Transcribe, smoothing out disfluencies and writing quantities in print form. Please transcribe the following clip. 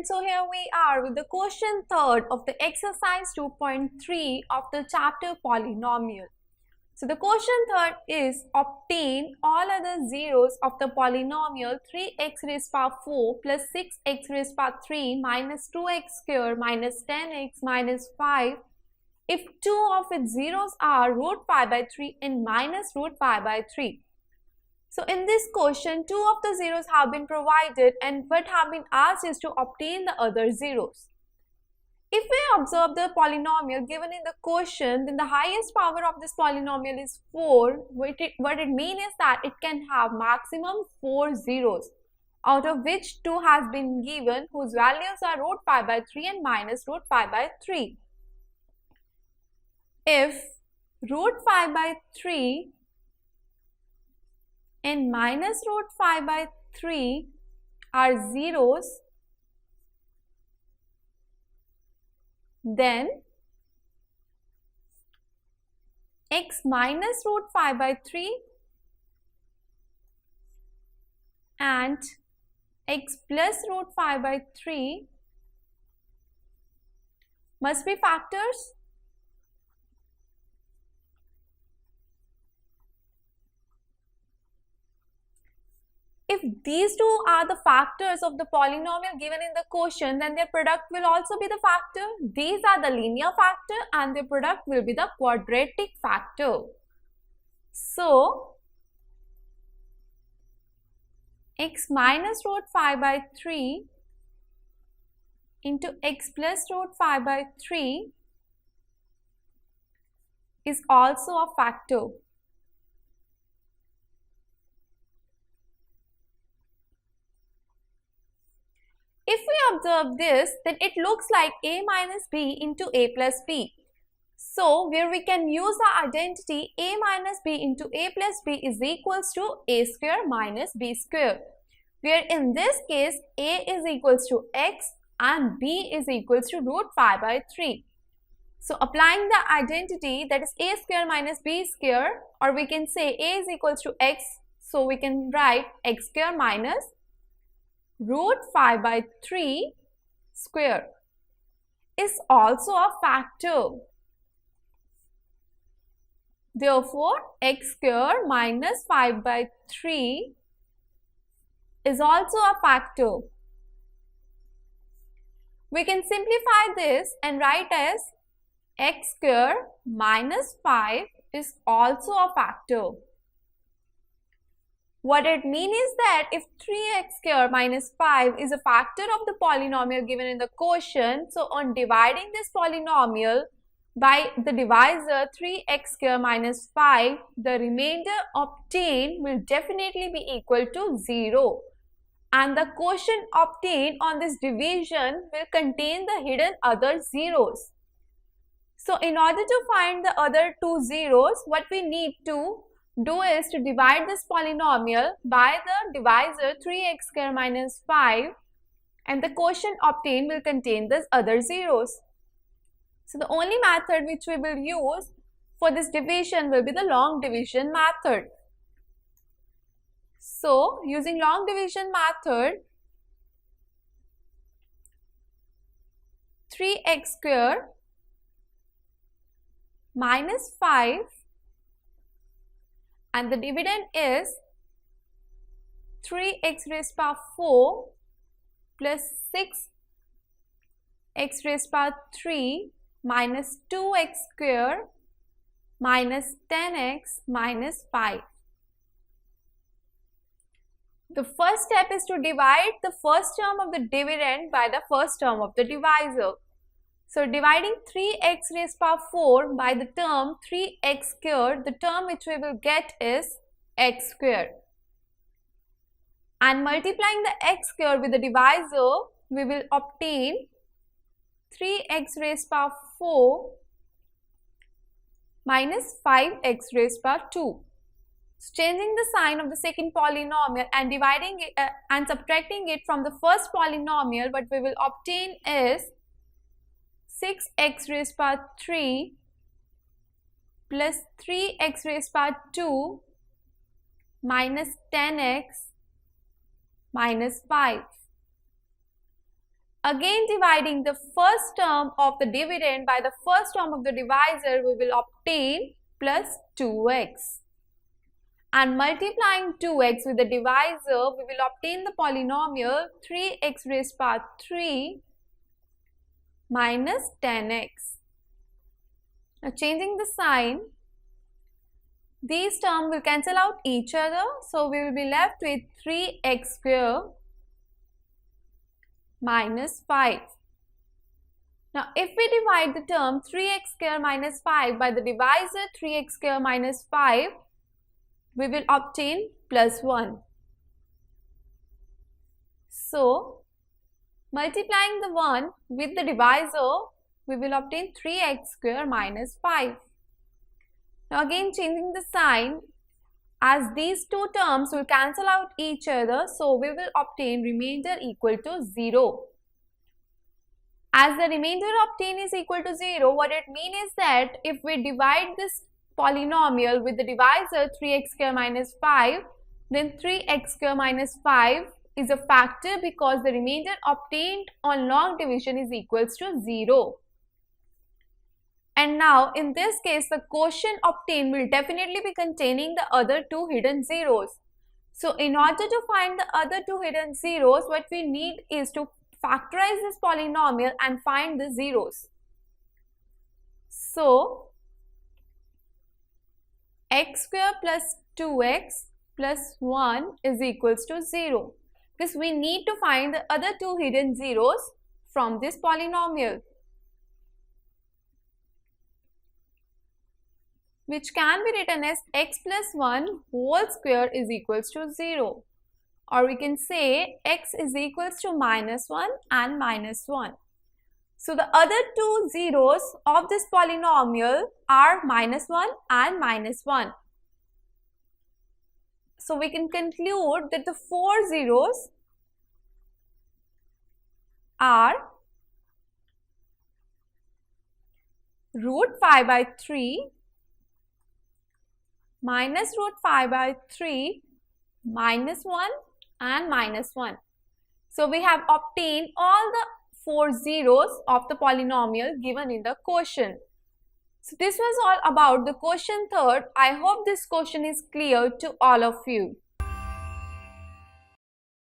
students, so here we are with the question 3rd of the exercise 2.3 of the chapter polynomial. So the question 3rd is obtain all other zeros of the polynomial 3x raised power 4 plus 6x raised power 3 minus 2x square minus 10x minus 5 if two of its zeros are root pi by 3 and minus root pi by 3. So in this question, two of the zeros have been provided and what have been asked is to obtain the other zeros. If we observe the polynomial given in the question, then the highest power of this polynomial is 4. What it means is that it can have maximum 4 zeros, out of which 2 has been given whose values are root pi by 3 and minus root pi by 3. If root pi by 3 and minus root pi by 3 are zeros, then x minus root pi by 3 and x plus root pi by 3 must be factors. If these two are the factors of the polynomial given in the question, then their product will also be the factor. These are the linear factor and their product will be the quadratic factor. So, x minus root pi by 3 into x plus root pi by 3 is also a factor. If we observe this, then it looks like a minus b into a plus b. So, where we can use our identity a minus b into a plus b is equals to a square minus b square, where in this case a is equals to x and b is equals to root pi by 3. So, applying the identity, that is a square minus b square, or we can say a is equals to x, so we can write x square minus root pi by 3 square is also a factor. Therefore, x square minus 5 by 3 is also a factor. We can simplify this and write as x square minus 5 is also a factor. What it means is that if 3x square minus 5 is a factor of the polynomial given in the question, so on dividing this polynomial by the divisor 3x square minus 5, the remainder obtained will definitely be equal to 0. And the quotient obtained on this division will contain the hidden other zeros. So in order to find the other two zeros, what we need to do is to divide this polynomial by the divisor 3x square minus 5 and the quotient obtained will contain these other zeros. So the only method which we will use for this division will be the long division method. So using long division method, 3x square minus 5 and the dividend is 3x raised power 4 plus 6x raised power 3 minus 2x square minus 10x minus 5. The first step is to divide the first term of the dividend by the first term of the divisor. So, dividing 3x raised power 4 by the term 3x square, the term which we will get is x square. And multiplying the x square with the divisor, we will obtain 3x raised power 4 minus 5x raised power 2. So, changing the sign of the second polynomial and dividing it and subtracting it from the first polynomial, what we will obtain is 6x raised power 3 plus 3x raised power 2 minus 10x minus 5. Again, dividing the first term of the dividend by the first term of the divisor, we will obtain plus 2x. And multiplying 2x with the divisor, we will obtain the polynomial 3x raised to power 3 minus 10x. Now, changing the sign, these terms will cancel out each other. So, we will be left with 3x square minus 5. Now, if we divide the term 3x square minus 5 by the divisor 3x square minus 5, we will obtain plus 1. So, multiplying the 1 with the divisor, we will obtain 3x square minus 5. Now, again changing the sign, as these two terms will cancel out each other, so we will obtain remainder equal to 0. As the remainder obtained is equal to 0, what it means is that if we divide this polynomial with the divisor 3x square minus 5, then 3x square minus 5 is a factor because the remainder obtained on log division is equals to 0. And now in this case, the quotient obtained will definitely be containing the other two hidden zeros. So in order to find the other two hidden zeros, what we need is to factorize this polynomial and find the zeros. So x square plus 2x plus 1 is equals to 0. Because we need to find the other two hidden zeros from this polynomial, which can be written as x plus 1 whole square is equals to 0. Or we can say x is equals to minus 1 and minus 1. So the other two zeros of this polynomial are minus 1 and minus 1. So we can conclude that the four zeros are root 5 by 3, minus root 5 by 3, minus 1 and minus 1. So we have obtained all the four zeros of the polynomial given in the quotient. So this was all about the quotient third. I hope this question is clear to all of you.